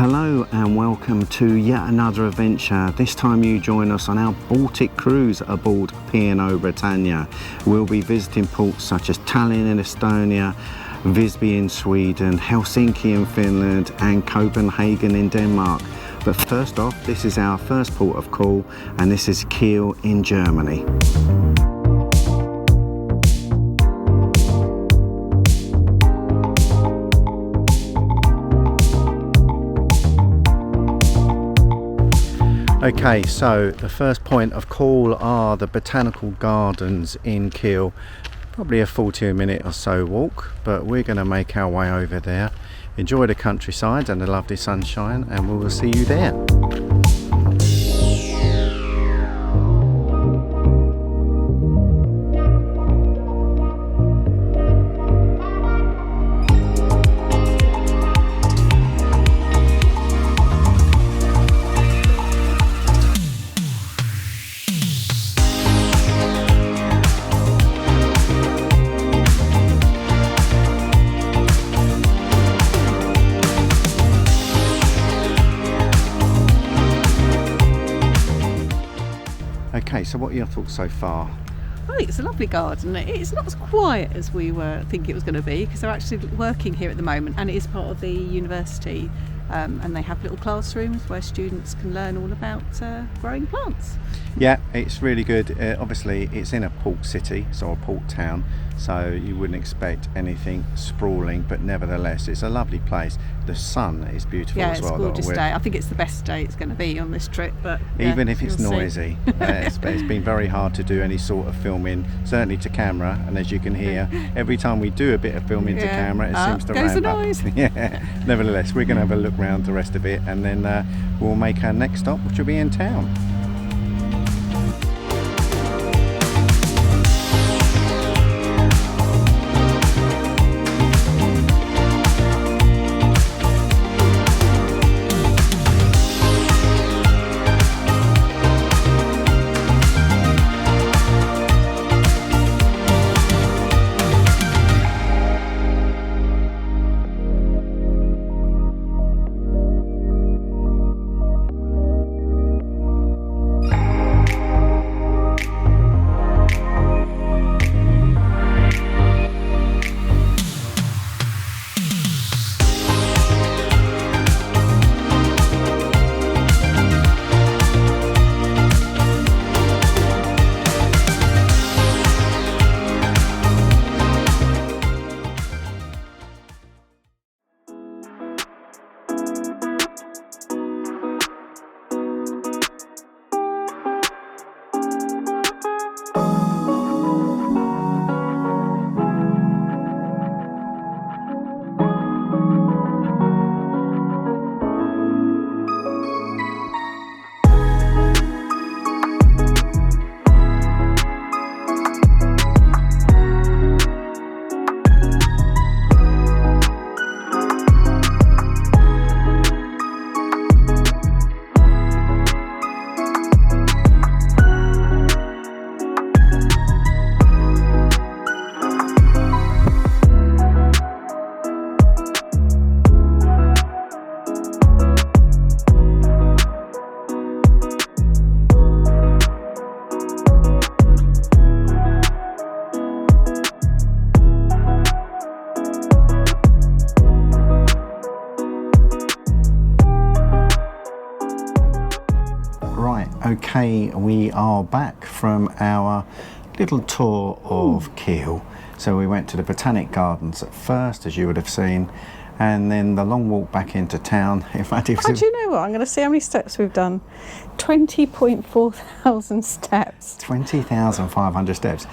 Hello and welcome to yet another adventure. This time you join us on our Baltic Cruise aboard P&O Britannia. We'll be visiting ports such as Tallinn in Estonia, Visby in Sweden, Helsinki in Finland and Copenhagen in Denmark. But first off, this is our first port of call and this is Kiel in Germany. Okay, so the first point of call are the Botanical Gardens in Kiel. Probably a 40-minute or so walk, but we're going to make our way over there, enjoy the countryside and the lovely sunshine, and we will see you there. Okay, so what are your thoughts so far? I think it's a lovely garden. It's not as quiet as we were thinking it was going to be, because they're actually working here at the moment, and it is part of the university, and they have little classrooms where students can learn all about growing plants. Yeah, it's really good. Obviously it's in a port city, so a port town, so you wouldn't expect anything sprawling, but nevertheless it's a lovely place. The sun is beautiful as well. Yeah, it's a gorgeous day. I think it's the best day it's going to be on this trip, but even if it's noisy. It's been very hard to do any sort of filming, certainly to camera, and as you can hear, every time we do a bit of filming to camera it seems to ramp up. Noise. Yeah, nevertheless we're going to have a look round the rest of it, and then we'll make our next stop, which will be in town. Okay, we are back from our little tour of Kiel. So we went to the Botanic Gardens at first, as you would have seen, and then the long walk back into town. In fact, do you know what? I'm going to see how many steps we've done. 20.4 thousand steps. 20,500 steps.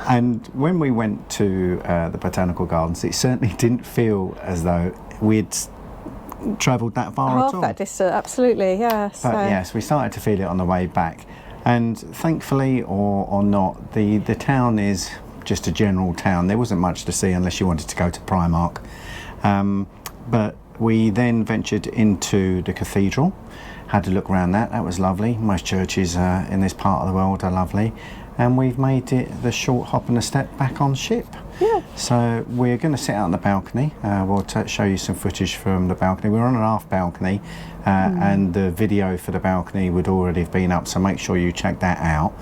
And when we went to the Botanical Gardens, it certainly didn't feel as though we'd travelled that far at all. Half that distance, absolutely, yes. But yes, we started to feel it on the way back. And thankfully, or not, the town is just a general town. There wasn't much to see unless you wanted to go to Primark. But we then ventured into the cathedral, had a look around that. That was lovely. Most churches in this part of the world are lovely. And we've made it the short hop and a step back on ship. Yeah. So we're going to sit out on the balcony. We'll show you some footage from the balcony. We're on an aft balcony, and the video for the balcony would already have been up, so make sure you check that out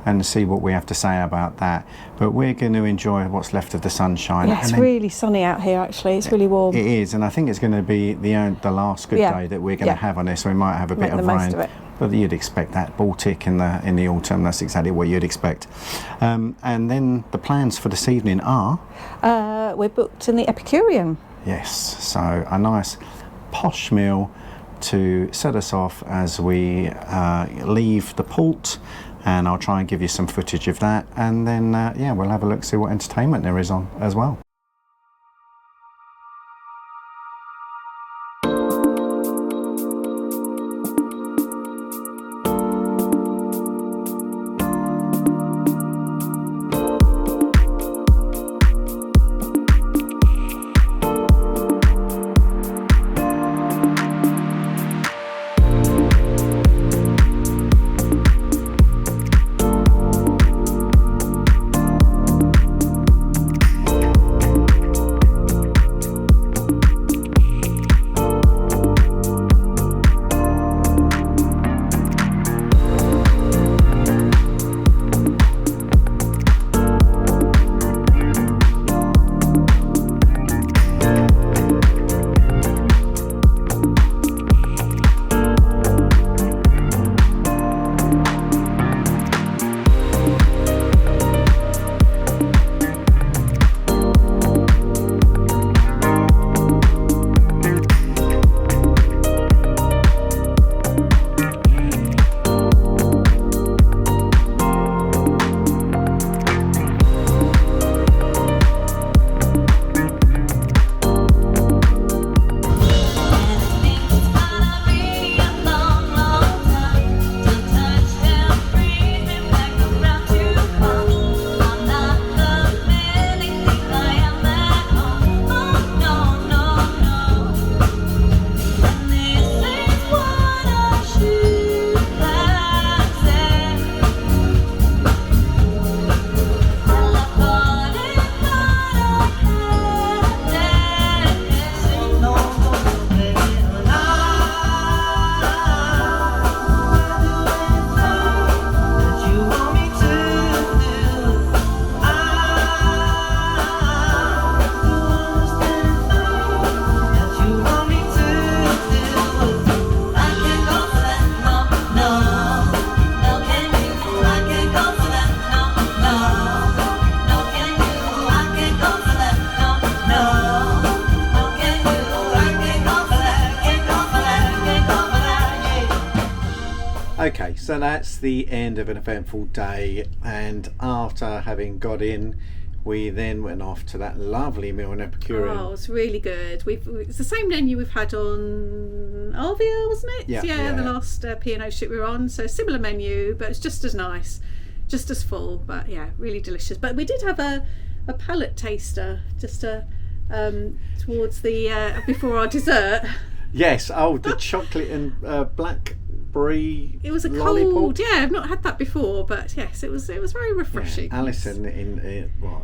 and see what we have to say about that. But we're going to enjoy what's left of the sunshine. Yeah, it's really sunny out here actually. It's really warm. It is, and I think it's going to be the last good day that we're going to have on this. So we might have a bit of rain. But you'd expect that. Baltic in the autumn, that's exactly what you'd expect. And then the plans for this evening are? We're booked in the Epicurean. Yes, so a nice posh meal to set us off as we leave the port, and I'll try and give you some footage of that, and then we'll have a look, see what entertainment there is on as well. Okay, so that's the end of an eventful day, and after having got in, we then went off to that lovely meal in Epicurean. Oh, it's really good. It's the same menu we've had on Arvia, wasn't it? Yeah. The last P&O ship we were on. So similar menu, but it's just as nice, just as full, but yeah, really delicious. But we did have a palate taster just towards the before our dessert. Yes, the chocolate and blackberry. It was a lollipop. cold, I've not had that before, but yes, it was very refreshing. Yeah,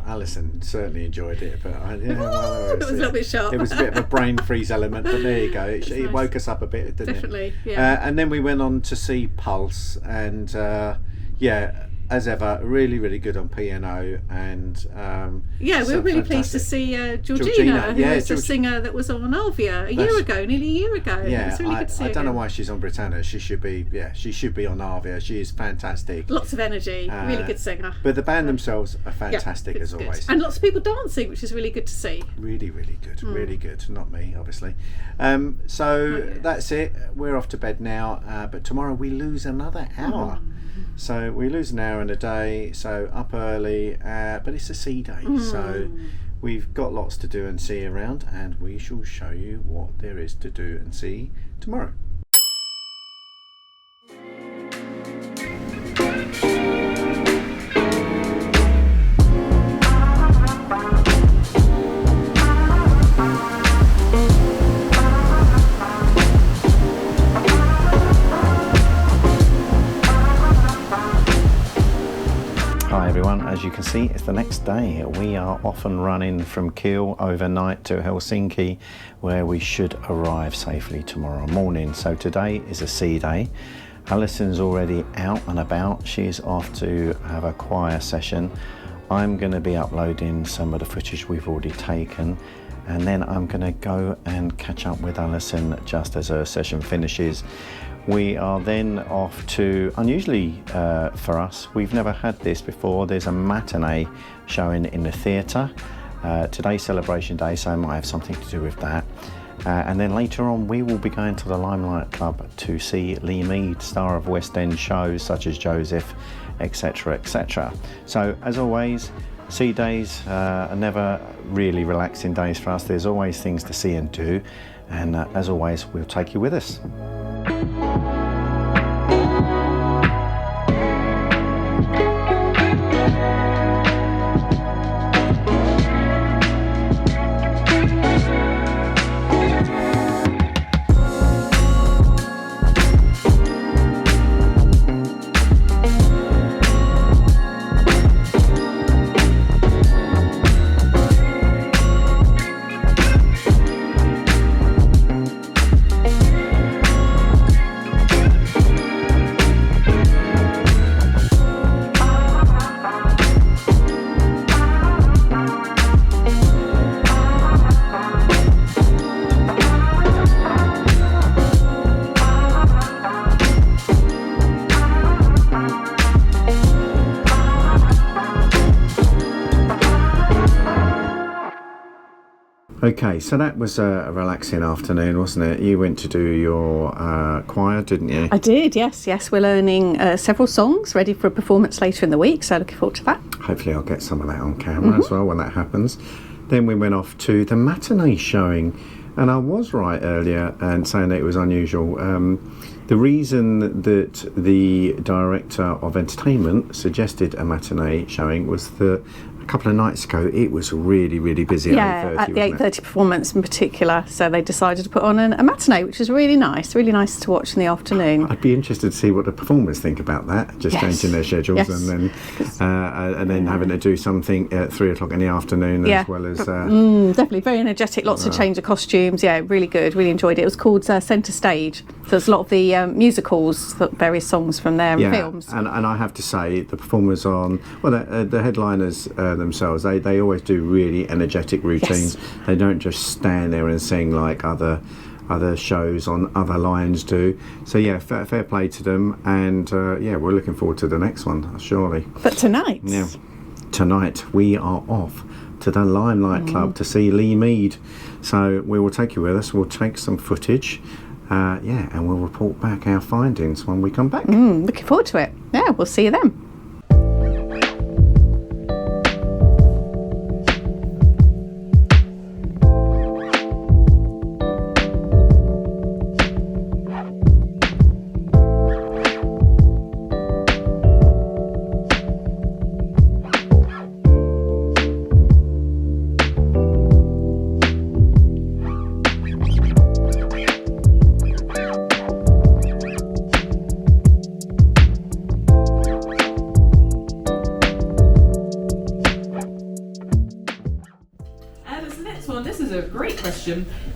Alison certainly enjoyed it, but it was a little bit sharp. It was a bit of a brain freeze element, but there you go. It nice. Woke us up a bit, didn't Definitely, it? Definitely, yeah. And then we went on to see Pulse, and as ever, really, really good on P&O, and we were really pleased to see Georgina, who was the singer that was on Alvia nearly a year ago. Yeah, it was really good to see I don't again. know why she's on Britannia. She should be on Alvia. She is fantastic. Lots of energy, really good singer. But the band themselves are fantastic as always. And lots of people dancing, which is really good to see. Really, really good, really good. Not me, obviously. That's it. We're off to bed now, but tomorrow we lose another hour. So we lose an hour in a day, so up early, but it's a sea day, so we've got lots to do and see around, and we shall show you what there is to do and see tomorrow. as you can see, it's the next day. We are off and running from Kiel overnight to Helsinki, where we should arrive safely tomorrow morning. So today is a sea day. Alison's already out and about. She's off to have a choir session. I'm going to be uploading some of the footage we've already taken, and then I'm going to go and catch up with Alison just as her session finishes. We are then off to, unusually for us, we've never had this before, there's a matinee showing in the theatre. Today's Celebration Day, so it might have something to do with that. And then later on we will be going to the Limelight Club to see Lee Mead, star of West End shows such as Joseph, etc, etc. So as always, sea days are never really relaxing days for us. There's always things to see and do, and as always we'll take you with us. Okay, so that was a relaxing afternoon, wasn't it? You went to do your choir, didn't you? I did, yes. We're learning several songs ready for a performance later in the week, so looking forward to that. Hopefully I'll get some of that on camera as well when that happens. Then we went off to the matinee showing, and I was right earlier and saying that it was unusual. The reason that the director of entertainment suggested a matinee showing was that a couple of nights ago it was really busy at 8:30, at the 8:30 performance in particular, so they decided to put on a matinee, which was really nice to watch in the afternoon. I'd be interested to see what the performers think about that, just changing their schedules and then having to do something at 3 o'clock in the afternoon as well as definitely very energetic, lots of change of costumes. Really good, really enjoyed it. It was called Centre Stage, so it's a lot of the musicals, various songs from their films. And I have to say the performers on the headliners themselves, they always do really energetic routines. They don't just stand there and sing like other shows on other lines do. So fair play to them, and we're looking forward to the next one, surely. But tonight we are off to the Limelight Club to see Lee Mead, so we will take you with us. We'll take some footage and we'll report back our findings when we come back. Looking forward to it. We'll see you then.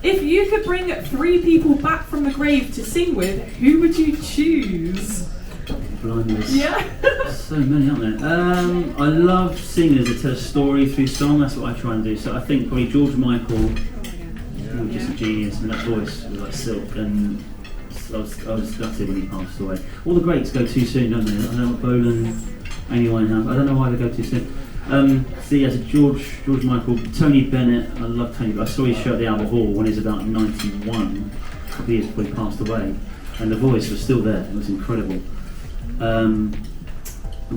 If you could bring 3 people back from the grave to sing with, who would you choose? Blindness. So many, aren't there? I love singers that tell a story through song. That's what I try and do. So I think probably George Michael, just a genius, and that voice was like silk. And I was gutted when he passed away. All the greats go too soon, don't they? I don't know, Bolan, Amy Winehouse. I don't know why they go too soon. So George Michael, Tony Bennett. I love Tony. I saw his show at the Albert Hall when he was about 91, a couple of years before he passed away, and the voice was still there. It was incredible. And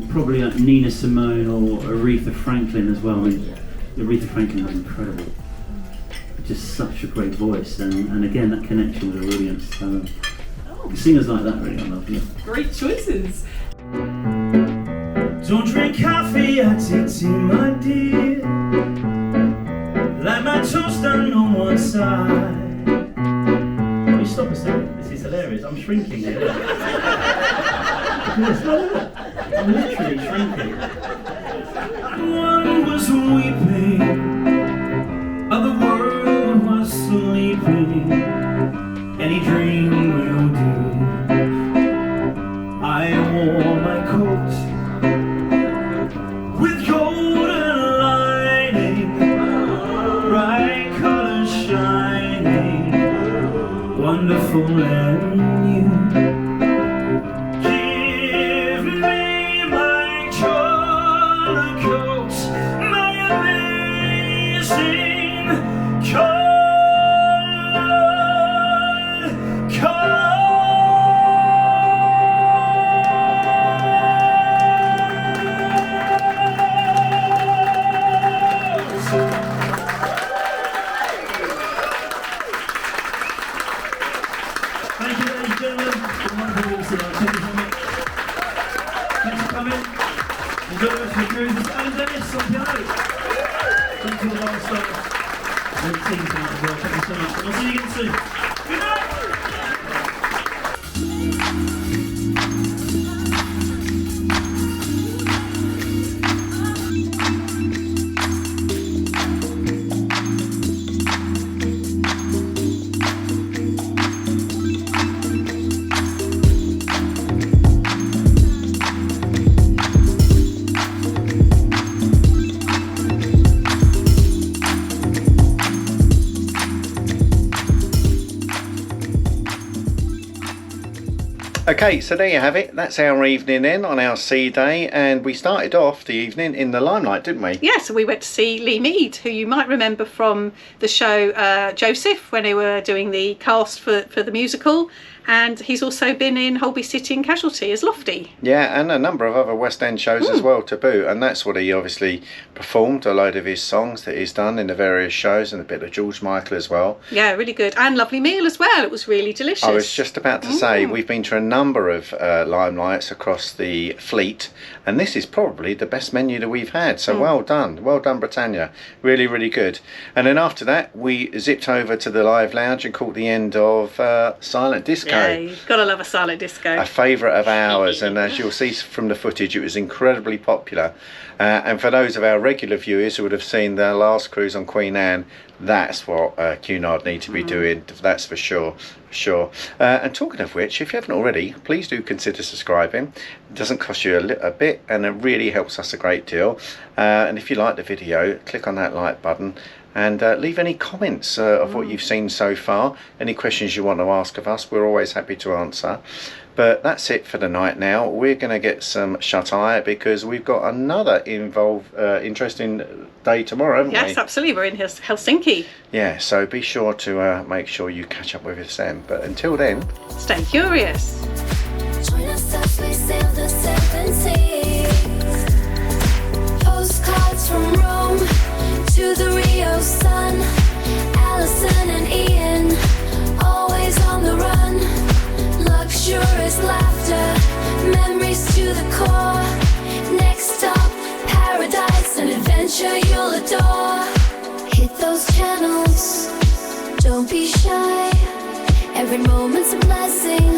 probably like Nina Simone or Aretha Franklin as well. I mean, Aretha Franklin was incredible. Just such a great voice, and again that connection with the audience. So singers like that really I love. Great choices. Don't drink coffee, I take tea, my dear. Like my toast on one side. Can you stop a second? This is hilarious. I'm shrinking here. I'm literally shrinking. One was weeping, other world was sleeping. Any dream will do. I wore my coat with golden lining, bright colors shining, wonderful and new. Give me my color coat, my amazing Thank you, ladies and gentlemen. Wonderful to see you. Thank you so much. Thanks for coming. Enjoy the rest of the cruise. It's Alan Dennis on piano. Thank you all our staff. And the team tonight as well. Thank you so much. And I'll see you again soon. Good night. Okay, so there you have it. That's our evening in on our sea day, and we started off the evening in the Limelight, didn't we? Yeah, so we went to see Lee Mead, who you might remember from the show Joseph, when they were doing the cast for the musical, and he's also been in Holby City and Casualty as Lofty. Yeah, and a number of other West End shows as well to boot, and that's what he obviously performed, a load of his songs that he's done in the various shows, and a bit of George Michael as well. Yeah, really good, and lovely meal as well. It was really delicious. I was just about to say, we've been to a number of Limelights across the fleet, and this is probably the best menu that we've had, so well done Britannia, really, really good. And then after that we zipped over to the Live Lounge and caught the end of Silent Disco. Yeah, you've got to love a silent disco. A favourite of ours, and as you'll see from the footage, it was incredibly popular. And for those of our regular viewers who would have seen the last cruise on Queen Anne, that's what Cunard need to be doing, that's for sure. And talking of which, if you haven't already, please do consider subscribing. It doesn't cost you a bit, and it really helps us a great deal. And if you like the video, click on that like button and leave any comments of what you've seen so far. Any questions you want to ask of us, we're always happy to answer. But that's it for the night now. We're going to get some shut-eye because we've got another interesting day tomorrow, haven't we? Yes, absolutely. We're in Helsinki. Yeah, so be sure to make sure you catch up with us then. But until then, stay curious. Join us as we sail the seven seas. Postcards from Rome to the Rio sun. Allison and Ian, always on the run. Luxurious laughter, memories to the core. Next stop, paradise, an adventure you'll adore. Hit those channels, don't be shy. Every moment's a blessing.